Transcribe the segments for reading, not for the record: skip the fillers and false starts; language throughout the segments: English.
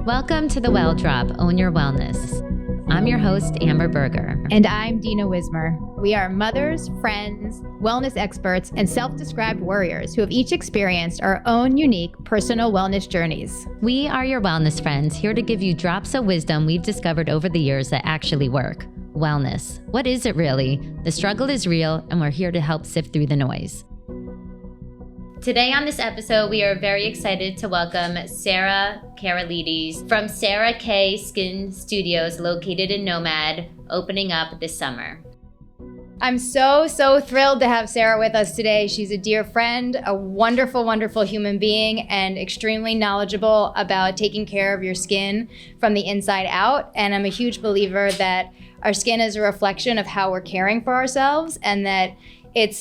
Welcome to the Well Drop, Own Your Wellness. I'm your host, Amber Berger. And I'm Dina Wismer. We are mothers, friends, wellness experts, and self-described warriors who have each experienced our own unique personal wellness journeys. We are your wellness friends, here to give you drops of wisdom we've discovered over the years that actually work. Wellness. What is it really? The struggle is real, and we're here to help sift through the noise. Today on this episode, we are very excited to welcome Sarah Karaolides from Sarah K Skin Studios located in Nomad, opening up this summer. I'm so thrilled to have Sarah with us today. She's a dear friend, a wonderful human being, and extremely knowledgeable about taking care of your skin from the inside out. And I'm a huge believer that our skin is a reflection of how we're caring for ourselves, and that it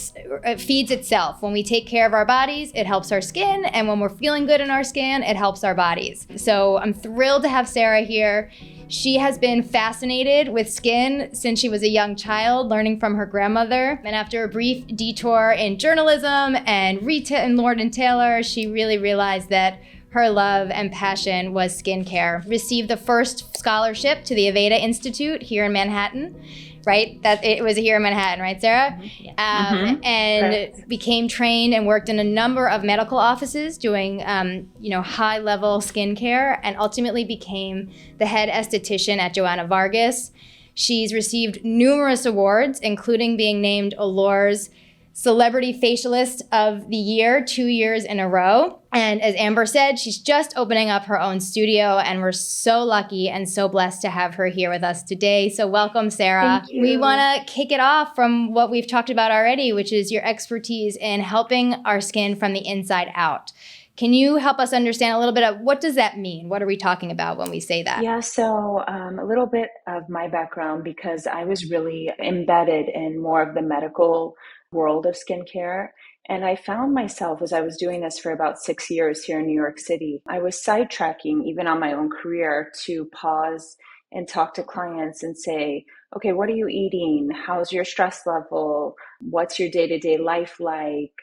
feeds itself. When we take care of our bodies, it helps our skin. And when we're feeling good in our skin, it helps our bodies. So I'm thrilled to have Sarah here. She has been fascinated with skin since she was a young child, learning from her grandmother. And after a brief detour in journalism and retail and Lord & Taylor, she really realized that her love and passion was skincare. Received the first scholarship to the Aveda Institute here in Manhattan. Right? That it was here in Manhattan, right, Sarah? Yeah. And became trained and worked in a number of medical offices doing, high-level skincare, and ultimately became the head esthetician at Joanna Vargas. She's received numerous awards, including being named Allure's Celebrity Facialist of the Year 2 years in a row. And as Amber said, she's just opening up her own studio, and we're so lucky and so blessed to have her here with us today. So welcome, Sarah. Thank you. We want to kick it off from what we've talked about already, which is your expertise in helping our skin from the inside out. Can you help us understand a little bit of what does that mean? What are we talking about when we say that? Yeah, so a little bit of my background, because I was really embedded in more of the medical world of skincare. And I found myself, as I was doing this for about 6 years here in New York City, I was sidetracking even on my own career to pause and talk to clients and say, okay, what are you eating? How's your stress level? What's your day-to-day life like?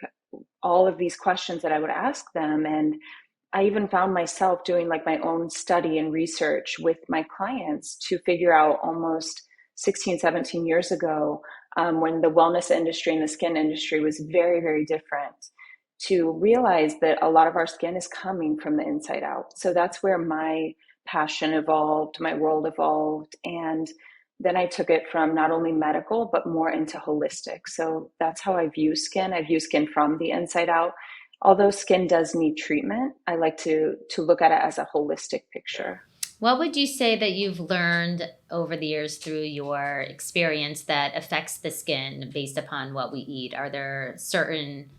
All of these questions that I would ask them. And I even found myself doing like my own study and research with my clients to figure out almost 16, 17 years ago, when the wellness industry and the skin industry was very different, to realize that a lot of our skin is coming from the inside out. So that's where my passion evolved, my world evolved. And then I took it from not only medical, but more into holistic. So that's how I view skin. I view skin from the inside out. Although skin does need treatment, I like to look at it as a holistic picture. What would you say that you've learned over the years through your experience that affects the skin based upon what we eat? Are there certain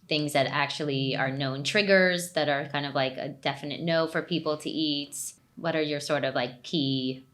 things that actually are known triggers that are kind of like a definite no for people to eat? What are your sort of like key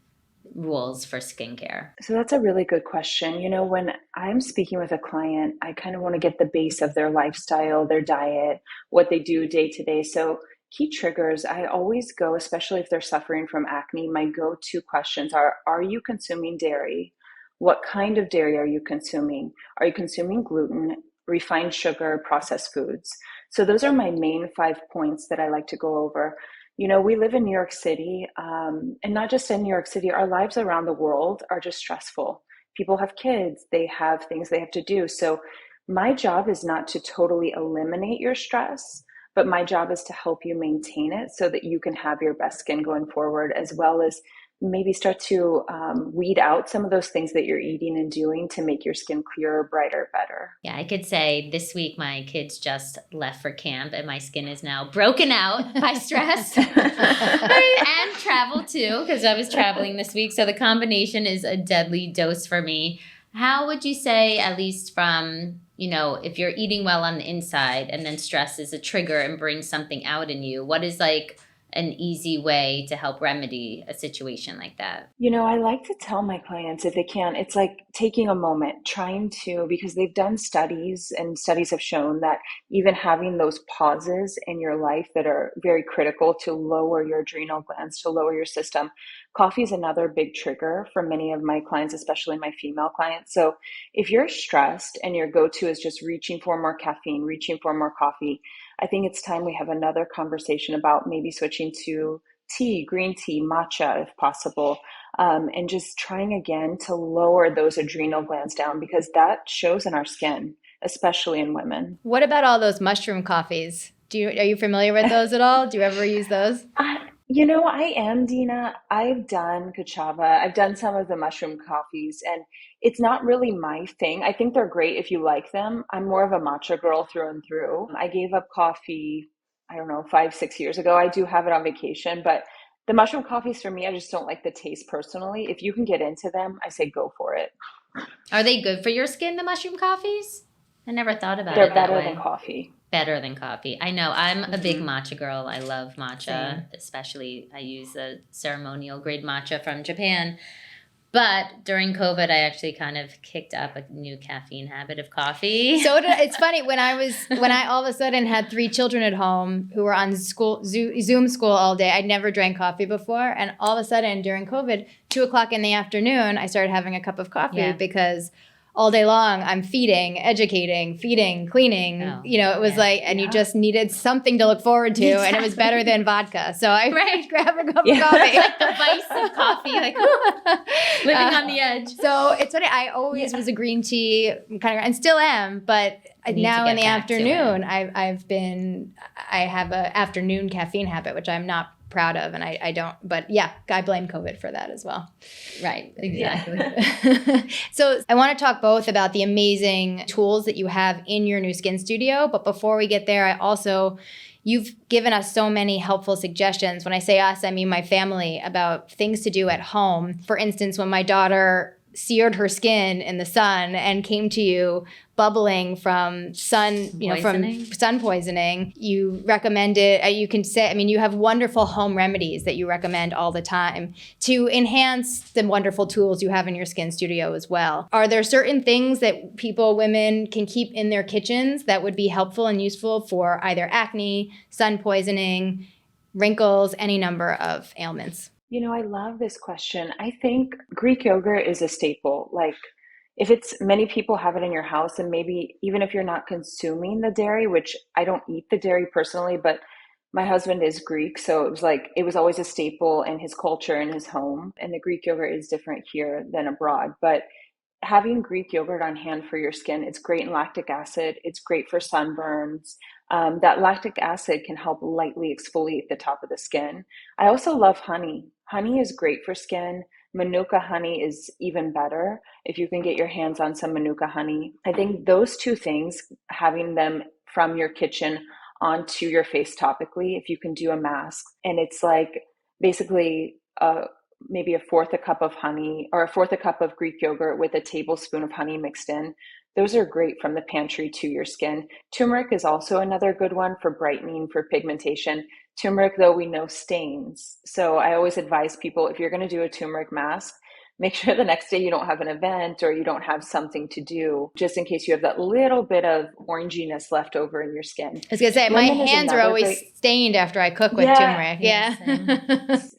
rules for skincare? So that's a really good question. You know, when I'm speaking with a client, I kind of want to get the base of their lifestyle, their diet, what they do day to day. So key triggers, I always go, especially if they're suffering from acne, my go-to questions are you consuming dairy? What kind of dairy are you consuming? Are you consuming gluten, refined sugar, processed foods? So those are my main 5 points that I like to go over. You know, we live in New York City, and not just in New York City, our lives around the world are just stressful. People have kids, they have things they have to do. So my job is not to totally eliminate your stress, but my job is to help you maintain it so that you can have your best skin going forward, as well as maybe start to weed out some of those things that you're eating and doing to make your skin clearer, brighter, better. Yeah, I could say this week my kids just left for camp and my skin is now broken out by stress and travel too, because I was traveling this week. So the combination is a deadly dose for me. How would you say, at least from, if you're eating well on the inside and then stress is a trigger and brings something out in you, what is like an easy way to help remedy a situation like that? You know, I like to tell my clients, if they can, it's like taking a moment, trying to, because they've done studies and studies have shown that even having those pauses in your life that are very critical to lower your adrenal glands, to lower your system. Coffee is another big trigger for many of my clients, especially my female clients. So if you're stressed and your go-to is just reaching for more caffeine, reaching for more coffee, I think it's time we have another conversation about maybe switching to tea, green tea, matcha if possible, and just trying again to lower those adrenal glands down because that shows in our skin, especially in women. What about all those mushroom coffees? Are you familiar with those at all? Do you ever use those? I am, Dina. I've done kachava. I've done some of the mushroom coffees, and it's not really my thing. I think they're great if you like them. I'm more of a matcha girl through and through. I gave up coffee, I don't know, 5, 6 years ago. I do have it on vacation, but the mushroom coffees for me, I just don't like the taste personally. If you can get into them, I say go for it. Are they good for your skin, the mushroom coffees? I never thought about They're it that better way. than coffee. Better than coffee. I know. I'm a big matcha girl. I love matcha, especially I use the ceremonial grade matcha from Japan. But during COVID, I actually kind of kicked up a new caffeine habit of coffee. So it's funny when I all of a sudden had 3 children at home who were on Zoom school all day. I'd never drank coffee before, and all of a sudden during COVID, 2:00 in the afternoon, I started having a cup of coffee because all day long, I'm feeding, educating, feeding, cleaning. It was you just needed something to look forward to, and it was better than vodka. So I grab a cup of coffee. Like the vice of coffee, like living on the edge. So it's funny. I always was a green tea kind of, and still am, but now in the afternoon, I have an afternoon caffeine habit, which I'm not proud of, and I don't, but I blame COVID for that as well. Right, exactly. So I want to talk both about the amazing tools that you have in your new skin studio, but before we get there, you've given us so many helpful suggestions. When I say us, I mean my family, about things to do at home. For instance, when my daughter seared her skin in the sun and came to you bubbling from sun poisoning, you recommended, you have wonderful home remedies that you recommend all the time to enhance the wonderful tools you have in your skin studio as well. Are there certain things that women can keep in their kitchens that would be helpful and useful for either acne, sun poisoning, wrinkles, any number of ailments? I love this question. I think Greek yogurt is a staple. Like, if many people have it in your house, and maybe even if you're not consuming the dairy, which I don't eat the dairy personally, but my husband is Greek, so it was always a staple in his culture, in his home. And the Greek yogurt is different here than abroad. But having Greek yogurt on hand for your skin, it's great in lactic acid. It's great for sunburns. That lactic acid can help lightly exfoliate the top of the skin. I also love honey. Honey is great for skin. Manuka honey is even better if you can get your hands on some Manuka honey. I think those 2 things, having them from your kitchen onto your face topically, if you can do a mask, and it's like basically maybe 1/4 a cup of honey or 1/4 a cup of Greek yogurt with a tablespoon of honey mixed in. Those are great from the pantry to your skin. Turmeric is also another good one for brightening, for pigmentation. Turmeric, though, we know stains. So I always advise people, if you're going to do a turmeric mask, make sure the next day you don't have an event or you don't have something to do, just in case you have that little bit of oranginess left over in your skin. I was going to say, my hands are always stained after I cook with turmeric.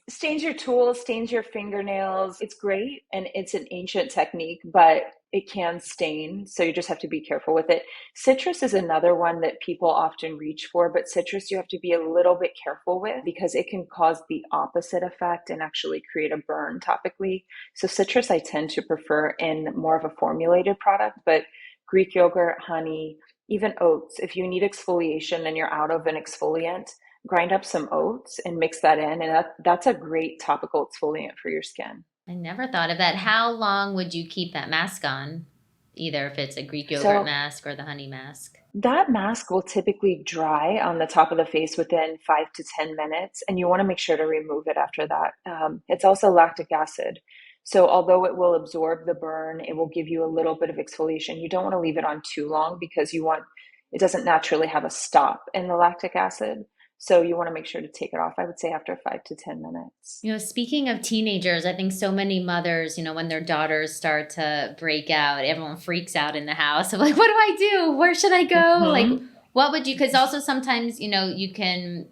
Stains your tools, stains your fingernails. It's great, and it's an ancient technique, but it can stain, so you just have to be careful with it. Citrus is another one that people often reach for, but citrus you have to be a little bit careful with because it can cause the opposite effect and actually create a burn topically. So citrus I tend to prefer in more of a formulated product, but Greek yogurt, honey, even oats. If you need exfoliation and you're out of an exfoliant, grind up some oats and mix that in, and that's a great topical exfoliant for your skin. I never thought of that. How long would you keep that mask on? Either if it's a Greek yogurt mask or the honey mask? That mask will typically dry on the top of the face within 5 to 10 minutes, and you want to make sure to remove it after that. It's also lactic acid. So although it will absorb the burn, it will give you a little bit of exfoliation. You don't want to leave it on too long because it doesn't naturally have a stop in the lactic acid. So you want to make sure to take it off, I would say, after 5 to 10 minutes. Speaking of teenagers, I think so many mothers, when their daughters start to break out, everyone freaks out in the house of like, what do I do? Where should I go? Mm-hmm. Like, what would you, because also sometimes, you can,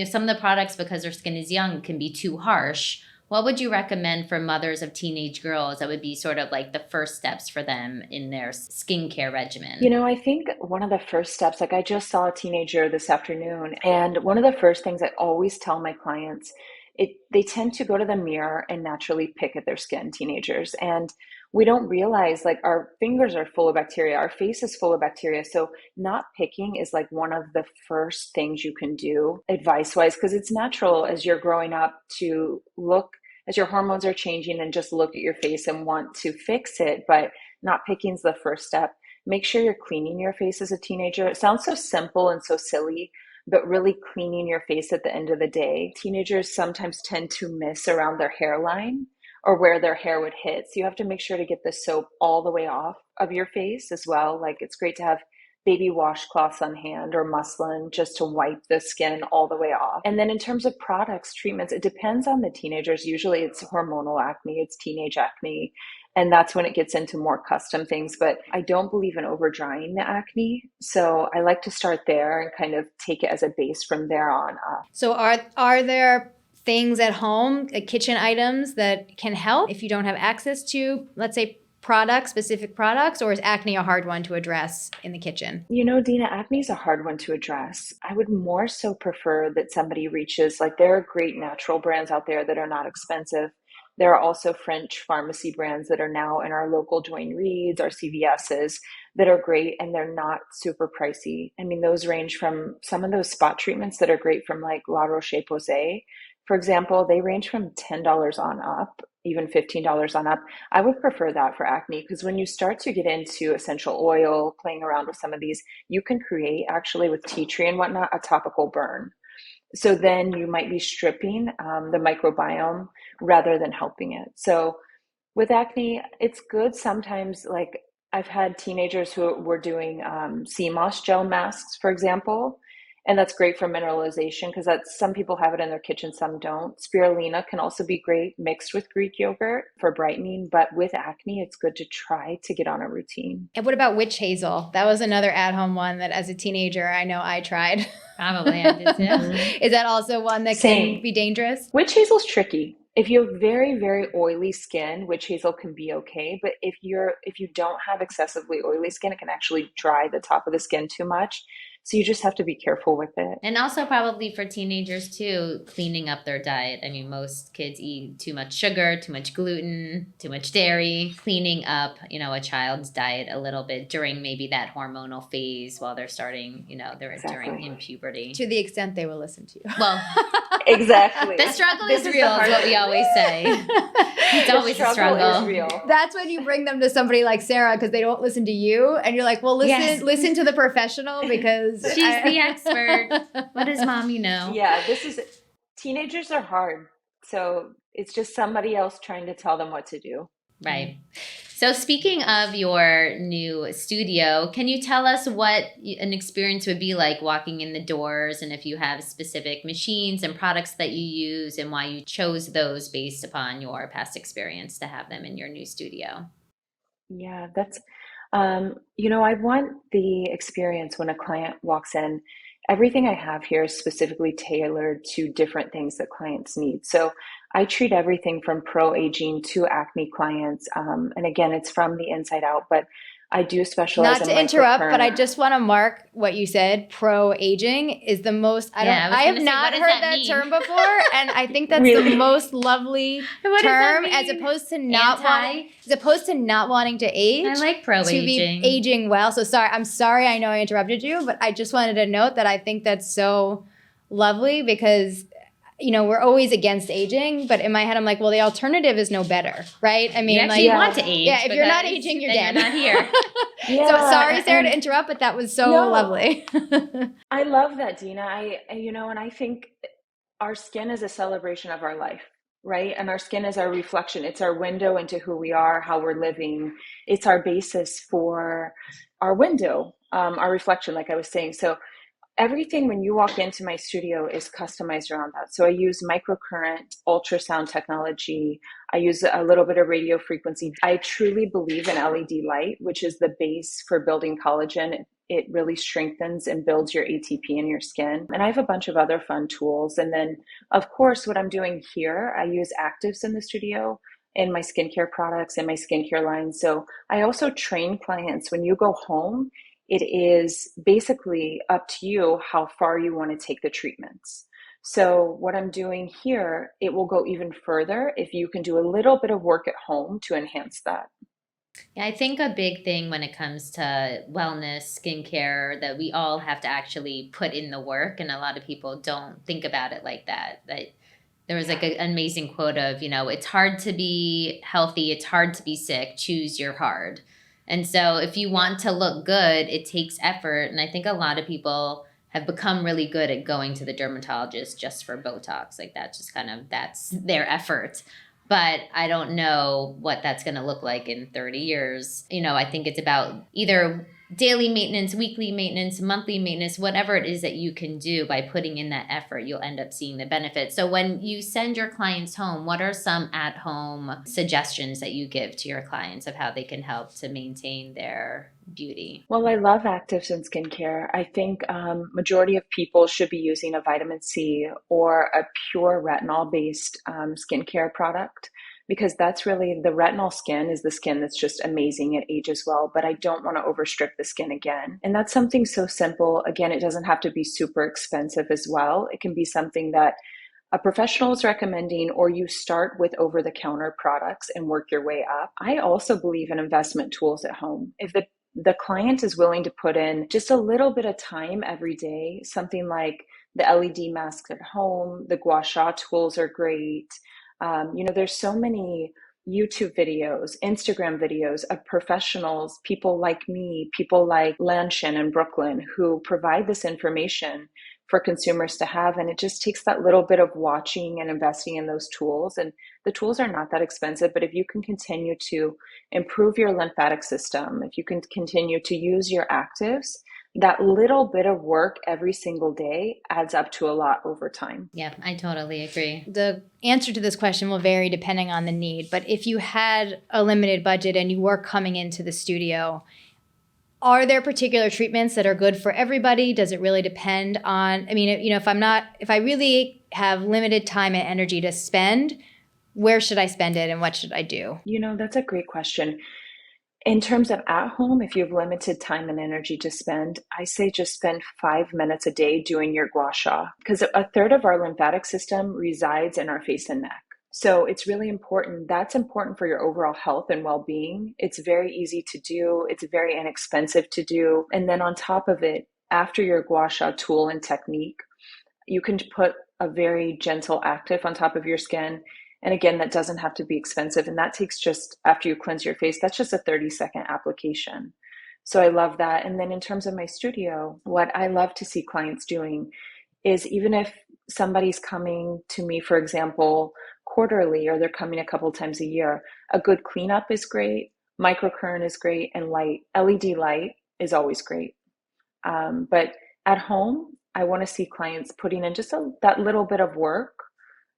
some of the products, because their skin is young, can be too harsh. What would you recommend for mothers of teenage girls that would be sort of like the first steps for them in their skincare regimen? I think one of the first steps, like I just saw a teenager this afternoon, and one of the first things I always tell my clients they tend to go to the mirror and naturally pick at their skin, teenagers. And we don't realize like our fingers are full of bacteria, our face is full of bacteria. So not picking is like one of the first things you can do advice wise, because it's natural as you're growing up to look, as your hormones are changing and just look at your face and want to fix it. But not picking is the first step. Make sure you're cleaning your face as a teenager. It sounds so simple and so silly, but really cleaning your face at the end of the day. Teenagers sometimes tend to miss around their hairline or where their hair would hit. So you have to make sure to get the soap all the way off of your face as well. Like it's great to have baby washcloths on hand or muslin just to wipe the skin all the way off. And then in terms of products, treatments, it depends on the teenagers. Usually it's hormonal acne, it's teenage acne. And that's when it gets into more custom things. But I don't believe in over drying the acne. So I like to start there and kind of take it as a base from there on up. So are there things at home, kitchen items that can help if you don't have access to, let's say, specific products, or is acne a hard one to address in the kitchen? You know, Dina, acne is a hard one to address. I would more so prefer that somebody reaches, like there are great natural brands out there that are not expensive. There are also French pharmacy brands that are now in our local Joint Reeds, our CVS's, that are great and they're not super pricey. I mean, those range from some of those spot treatments that are great from like La Roche-Posay, for example, they range from $10 on up, even $15 on up. I would prefer that for acne because when you start to get into essential oil, playing around with some of these, you can create actually with tea tree and whatnot, a topical burn. So then you might be stripping the microbiome rather than helping it. So with acne, it's good sometimes. Like I've had teenagers who were doing sea moss gel masks, for example, and that's great for mineralization because that's some people have it in their kitchen, some don't. Spirulina can also be great mixed with Greek yogurt for brightening, but with acne, it's good to try to get on a routine. And what about witch hazel? That was another at-home one that as a teenager, I know I tried. Probably I did too. Is that also one that can be dangerous? Witch hazel's tricky. If you have very, very oily skin, witch hazel can be okay. But if you don't have excessively oily skin, it can actually dry the top of the skin too much. So you just have to be careful with it. And also probably for teenagers too, cleaning up their diet. I mean, most kids eat too much sugar, too much gluten, too much dairy. Cleaning up, a child's diet a little bit during maybe that hormonal phase while they're starting, during in puberty. To the extent they will listen to you. Well, exactly. The struggle is real is what we always say. It's always a struggle. Is real. That's when you bring them to somebody like Sarah because they don't listen to you. And you're like, well, listen to the professional because she's the expert. What does mommy know? Yeah, teenagers are hard. So it's just somebody else trying to tell them what to do. Right. So speaking of your new studio, can you tell us what an experience would be like walking in the doors and if you have specific machines and products that you use and why you chose those based upon your past experience to have them in your new studio? Yeah, that's, I want the experience when a client walks in. Everything I have here is specifically tailored to different things that clients need. So I treat everything from pro-aging to acne clients. And again, it's from the inside out, but I do specialize in Not to interrupt, but I just want to mark what you said. Pro-aging is the most, I have not heard that term before. And I think that's the most lovely term as opposed to not wanting to age. I like pro-aging. To be aging well. So I'm sorry, I know I interrupted you, but I just wanted to note that I think that's so lovely because we're always against aging, but in my head, I'm like, well, the alternative is no better, right? I mean, you want to age. Yeah, if you're not aging, you're dead. You're not here. So sorry, Sarah, to interrupt, but that was so lovely. I love that, Dina. And I think our skin is a celebration of our life, right? And our skin is our reflection. It's our window into who we are, how we're living. It's our basis for our window, our reflection, like I was saying. So everything when you walk into my studio is customized around that. So I use microcurrent ultrasound technology. I use a little bit of radio frequency. I truly believe in LED light, which is the base for building collagen. It really strengthens and builds your ATP in your skin. And I have a bunch of other fun tools. And then, of course, what I'm doing here, I use actives in the studio in my skincare products and my skincare line. So I also train clients when you go home, it is basically up to you how far you want to take the treatments. So what I'm doing here, it will go even further if you can do a little bit of work at home to enhance that. Yeah, I think a big thing when it comes to wellness, skincare, that we all have to actually put in the work, and a lot of people don't think about it like that. That there was like an amazing quote of, it's hard to be healthy, it's hard to be sick, choose your hard. And so if you want to look good, it takes effort. And I think a lot of people have become really good at going to the dermatologist just for Botox. Like that's their effort. But I don't know what that's going to look like in 30 years. I think it's about either daily maintenance, weekly maintenance, monthly maintenance, whatever it is that you can do by putting in that effort, you'll end up seeing the benefits. So when you send your clients home, what are some at-home suggestions that you give to your clients of how they can help to maintain their beauty? Well, I love actives in skincare. I think majority of people should be using a vitamin C or a pure retinol-based skincare product, because that's really the retinol skin is the skin that's just amazing. It ages well, but I don't want to overstrip the skin again. And that's something so simple. Again, it doesn't have to be super expensive as well. It can be something that a professional is recommending, or you start with over-the-counter products and work your way up. I also believe in investment tools at home. If the client is willing to put in just a little bit of time every day, something like the LED masks at home, the gua sha tools are great. There's so many YouTube videos, Instagram videos of professionals, people like me, people like Lanshin in Brooklyn, who provide this information for consumers to have. And it just takes that little bit of watching and investing in those tools. And the tools are not that expensive, but if you can continue to improve your lymphatic system, if you can continue to use your actives, that little bit of work every single day adds up to a lot over time. Yeah, I totally agree. The answer to this question will vary depending on the need, but if you had a limited budget and you were coming into the studio, are there particular treatments that are good for everybody? Does it really depend on, if I really have limited time and energy to spend, where should I spend it and what should I do? That's a great question. In terms of at home, if you have limited time and energy to spend, I say just spend 5 minutes a day doing your gua sha, because a third of our lymphatic system resides in our face and neck. So it's really important. That's important for your overall health and well-being. It's very easy to do. It's very inexpensive to do. And then on top of it, after your gua sha tool and technique, you can put a very gentle active on top of your skin. And again, that doesn't have to be expensive. And that takes just, after you cleanse your face, that's just a 30-second application. So I love that. And then in terms of my studio, what I love to see clients doing is, even if somebody's coming to me, for example, quarterly, or they're coming a couple times a year, a good cleanup is great, microcurrent is great, and LED light is always great. But at home, I want to see clients putting in just that little bit of work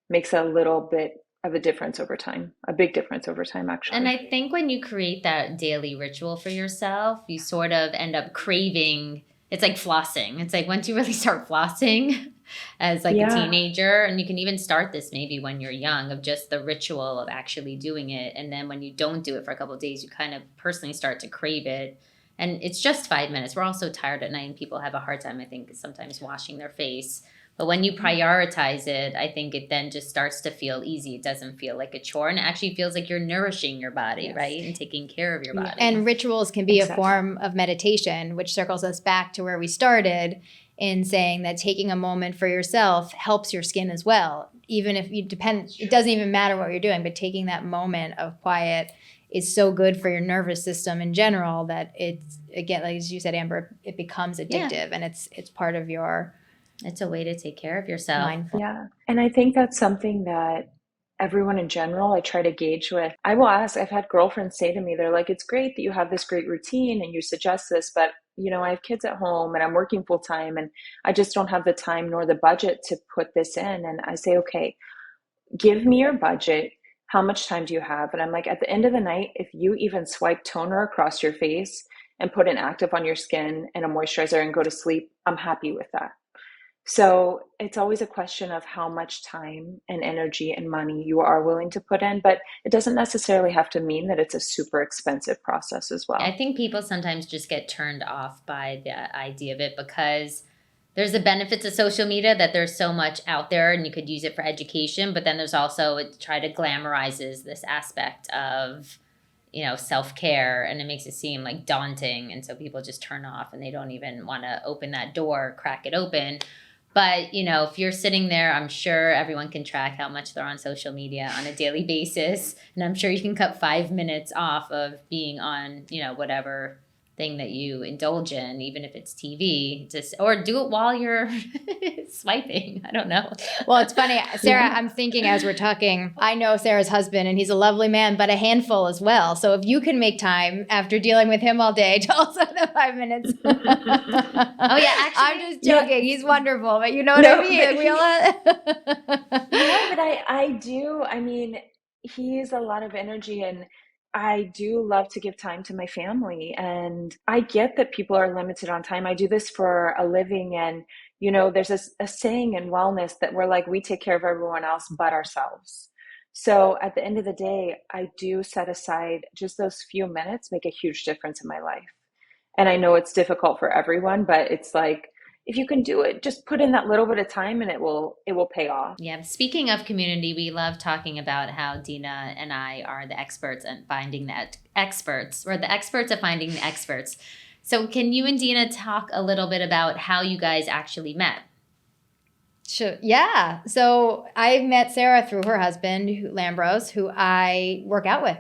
makes a little bit of a difference over time, a big difference over time, actually. And I think when you create that daily ritual for yourself, you sort of end up craving, it's like flossing. It's like once you really start flossing as like a teenager, and you can even start this maybe when you're young, of just the ritual of actually doing it. And then when you don't do it for a couple of days, you kind of personally start to crave it. And it's just 5 minutes. We're all so tired at night, and people have a hard time, I think, sometimes washing their face. But when you prioritize it, I think it then just starts to feel easy. It doesn't feel like a chore, and it actually feels like you're nourishing your body, right? And taking care of your body. And rituals can be a form of meditation, which circles us back to where we started in saying that taking a moment for yourself helps your skin as well. Even if it doesn't even matter what you're doing, but taking that moment of quiet is so good for your nervous system in general that it's, again, like as you said, Amber, it becomes addictive, and it's part of your... It's a way to take care of yourself. Mindful. Yeah. And I think that's something that everyone in general, I try to gauge with. I will ask, I've had girlfriends say to me, they're like, it's great that you have this great routine and you suggest this, but I have kids at home and I'm working full time and I just don't have the time nor the budget to put this in. And I say, okay, give me your budget. How much time do you have? And I'm like, at the end of the night, if you even swipe toner across your face and put an active on your skin and a moisturizer and go to sleep, I'm happy with that. So it's always a question of how much time and energy and money you are willing to put in, but it doesn't necessarily have to mean that it's a super expensive process as well. I think people sometimes just get turned off by the idea of it because there's the benefits of social media that there's so much out there and you could use it for education, but then there's also it try to glamorizes this aspect of, self-care, and it makes it seem like daunting, and so people just turn off and they don't even want to open that door, crack it open. But, if you're sitting there, I'm sure everyone can track how much they're on social media on a daily basis. And I'm sure you can cut 5 minutes off of being on, whatever thing that you indulge in, even if it's TV, or do it while you're swiping. I don't know. Well, it's funny, Sarah, I'm thinking as we're talking, I know Sarah's husband and he's a lovely man, but a handful as well. So if you can make time after dealing with him all day to also the 5 minutes. Oh yeah, actually, I'm just joking. He's wonderful, but you know what I mean? Like we all but I do. I mean, he is a lot of energy, and I do love to give time to my family. And I get that people are limited on time. I do this for a living. And, there's a saying in wellness that we're like, we take care of everyone else but ourselves. So at the end of the day, I do set aside just those few minutes, make a huge difference in my life. And I know it's difficult for everyone, but it's like, if you can do it, just put in that little bit of time and it will pay off. Yeah. Speaking of community, we love talking about how Dina and I are the experts at finding the experts, or the experts at finding the experts. So can you and Dina talk a little bit about how you guys actually met? Sure. Yeah. So I met Sarah through her husband, Lambros, who I work out with.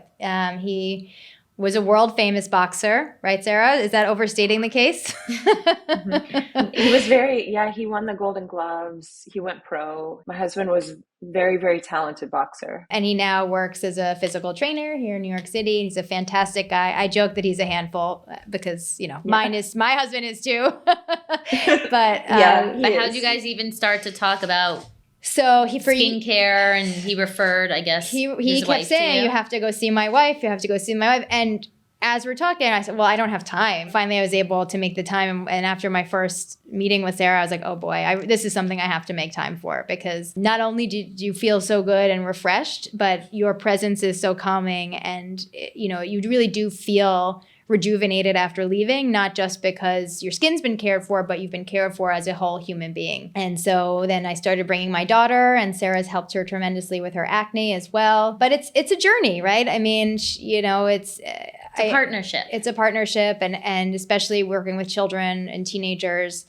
He was a world famous boxer, right, Sarah? Is that overstating the case? Mm-hmm. He won the Golden Gloves. He went pro. My husband was very, very talented boxer. And he now works as a physical trainer here in New York City. He's a fantastic guy. I joke that he's a handful because, my husband is too. But how did you guys even start to talk about skincare, and he referred, I guess, he kept saying, you have to go see my wife. You have to go see my wife. And as we're talking, I said, well, I don't have time. Finally, I was able to make the time. And after my first meeting with Sarah, I was like, oh boy, this is something I have to make time for, because not only do you feel so good and refreshed, but your presence is so calming, and you really do feel rejuvenated after leaving, not just because your skin's been cared for, but you've been cared for as a whole human being. And so then I started bringing my daughter, and Sarah's helped her tremendously with her acne as well. But it's a journey, right? I mean, it's a partnership. It's a partnership, and especially working with children and teenagers.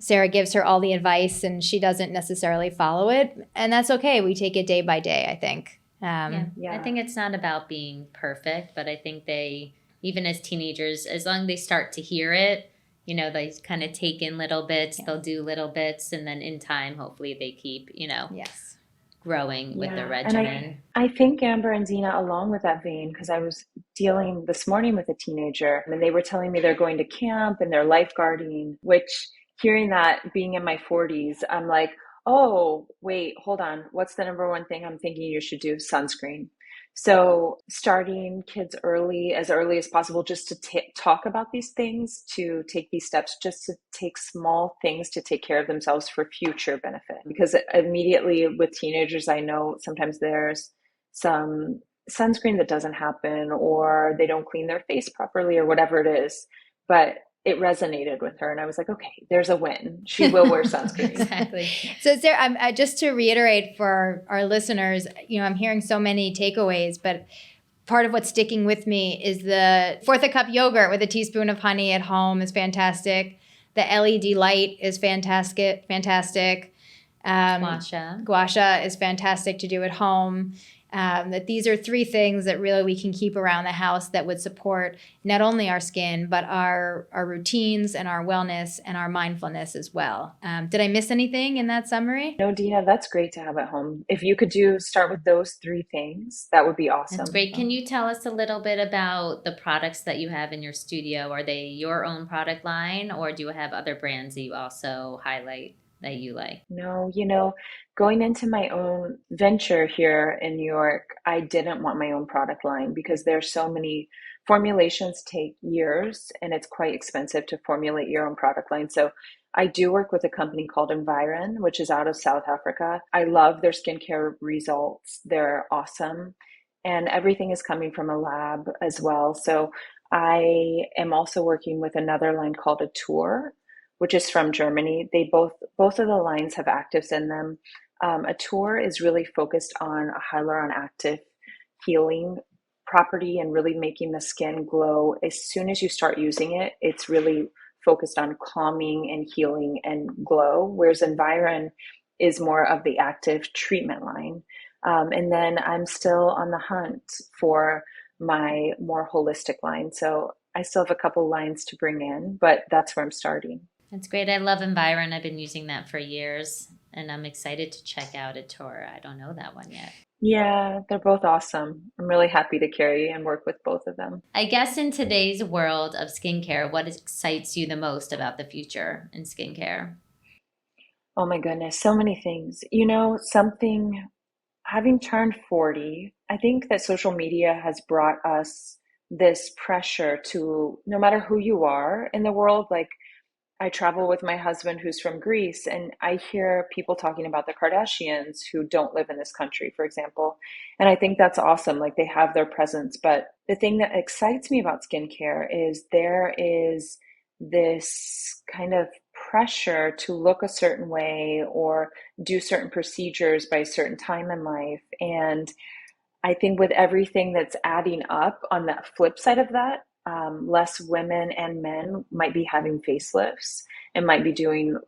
Sarah gives her all the advice, and she doesn't necessarily follow it, and that's okay. We take it day by day, I think. I think it's not about being perfect, but I think even as teenagers, as long as they start to hear it, they kind of take in little bits, they'll do little bits, and then in time, hopefully they keep, growing with their regimen. And I think Amber and Dina, along with that vein, because I was dealing this morning with a teenager, and they were telling me they're going to camp and they're lifeguarding, which hearing that being in my 40s, I'm like, oh, wait, hold on. What's the number one thing I'm thinking you should do? Sunscreen. So starting kids as early as possible, just to talk about these things, to take these steps, just to take small things to take care of themselves for future benefit. Because immediately with teenagers, I know sometimes there's some sunscreen that doesn't happen, or they don't clean their face properly, or whatever it is. But it resonated with her, and I was like, okay, there's a win. She will wear sunscreen. Exactly. So Sarah, just to reiterate for our listeners, I'm hearing so many takeaways, but part of what's sticking with me is the fourth a cup yogurt with a teaspoon of honey at home is fantastic. The LED light is fantastic. Gua sha is fantastic to do at home. That these are three things that really we can keep around the house that would support not only our skin, but our routines and our wellness and our mindfulness as well. Did I miss anything in that summary? No, Dina, that's great to have at home. If you could start with those three things, that would be awesome. That's great. Can you tell us a little bit about the products that you have in your studio? Are they your own product line, or do you have other brands that you also highlight that you like? No, going into my own venture here in New York, I didn't want my own product line because there's so many formulations take years, and it's quite expensive to formulate your own product line. So I do work with a company called Environ, which is out of South Africa. I love their skincare results. They're awesome. And everything is coming from a lab as well. So I am also working with another line called Tour, which is from Germany. They both of the lines have actives in them. Atour is really focused on a hyaluron active healing property and really making the skin glow. As soon as you start using it, it's really focused on calming and healing and glow, whereas Environ is more of the active treatment line. And then I'm still on the hunt for my more holistic line. So I still have a couple lines to bring in, but that's where I'm starting. That's great. I love Environ. I've been using that for years, and I'm excited to check out Atour. I don't know that one yet. Yeah, they're both awesome. I'm really happy to carry and work with both of them. I guess in today's world of skincare, what excites you the most about the future in skincare? Oh my goodness, so many things. Having turned 40, I think that social media has brought us this pressure to, no matter who you are in the world, like I travel with my husband who's from Greece, and I hear people talking about the Kardashians who don't live in this country, for example. And I think that's awesome. Like they have their presence. But the thing that excites me about skincare is there is this kind of pressure to look a certain way or do certain procedures by a certain time in life. And I think with everything that's adding up on the flip side of that, less women and men might be having facelifts and might be doing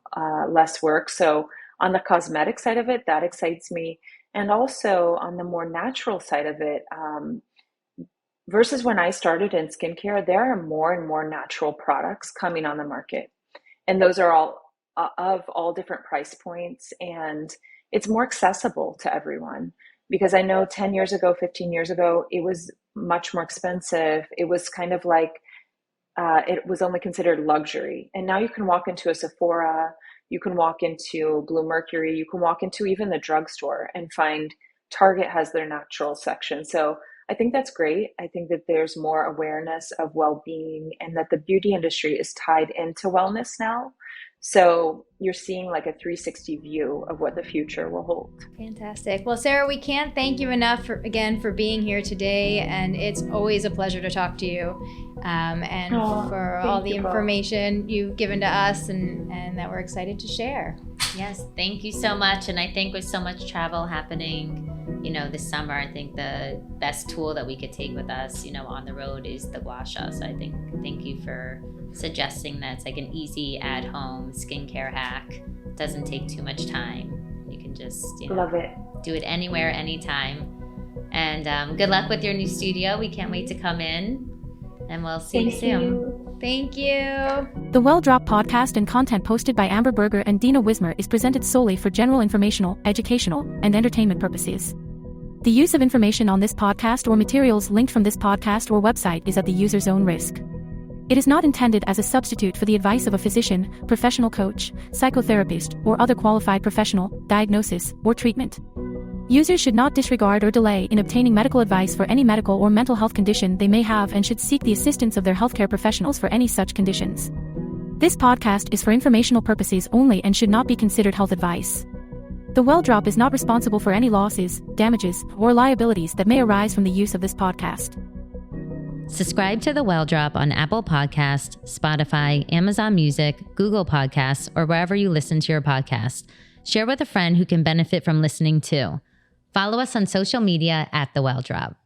less work. So on the cosmetic side of it, that excites me. And also on the more natural side of it, versus when I started in skincare, there are more and more natural products coming on the market. And those are all of all different price points. And it's more accessible to everyone. Because I know 10 years ago, 15 years ago, it was much more expensive. It was kind of like, it was only considered luxury. And now you can walk into a Sephora, you can walk into Blue Mercury, you can walk into even the drugstore and find Target has their natural section. So I think that's great. I think that there's more awareness of well-being and that the beauty industry is tied into wellness now. So you're seeing like a 360 view of what the future will hold. Fantastic. Well, Sarah, we can't thank you enough for being here today. And it's always a pleasure to talk to you and for all the information you've given to us and that we're excited to share. Yes, thank you so much. And I think with so much travel happening, this summer, I think the best tool that we could take with us, on the road is the gua sha. So I think thank you for suggesting that it's like an easy at-home skincare hack. It doesn't take too much time. You can just love it. Do it anywhere, anytime. And good luck with your new studio. We can't wait to come in, and we'll see you soon. Thank you. The Well Drop podcast and content posted by Amber Berger and Dina Wismer is presented solely for general informational, educational, and entertainment purposes. The use of information on this podcast or materials linked from this podcast or website is at the user's own risk. It is not intended as a substitute for the advice of a physician, professional coach, psychotherapist, or other qualified professional, diagnosis, or treatment. Users should not disregard or delay in obtaining medical advice for any medical or mental health condition they may have and should seek the assistance of their healthcare professionals for any such conditions. This podcast is for informational purposes only and should not be considered health advice. The Well Drop is not responsible for any losses, damages, or liabilities that may arise from the use of this podcast. Subscribe to The Well Drop on Apple Podcasts, Spotify, Amazon Music, Google Podcasts, or wherever you listen to your podcast. Share with a friend who can benefit from listening too. Follow us on social media at The Well Drop.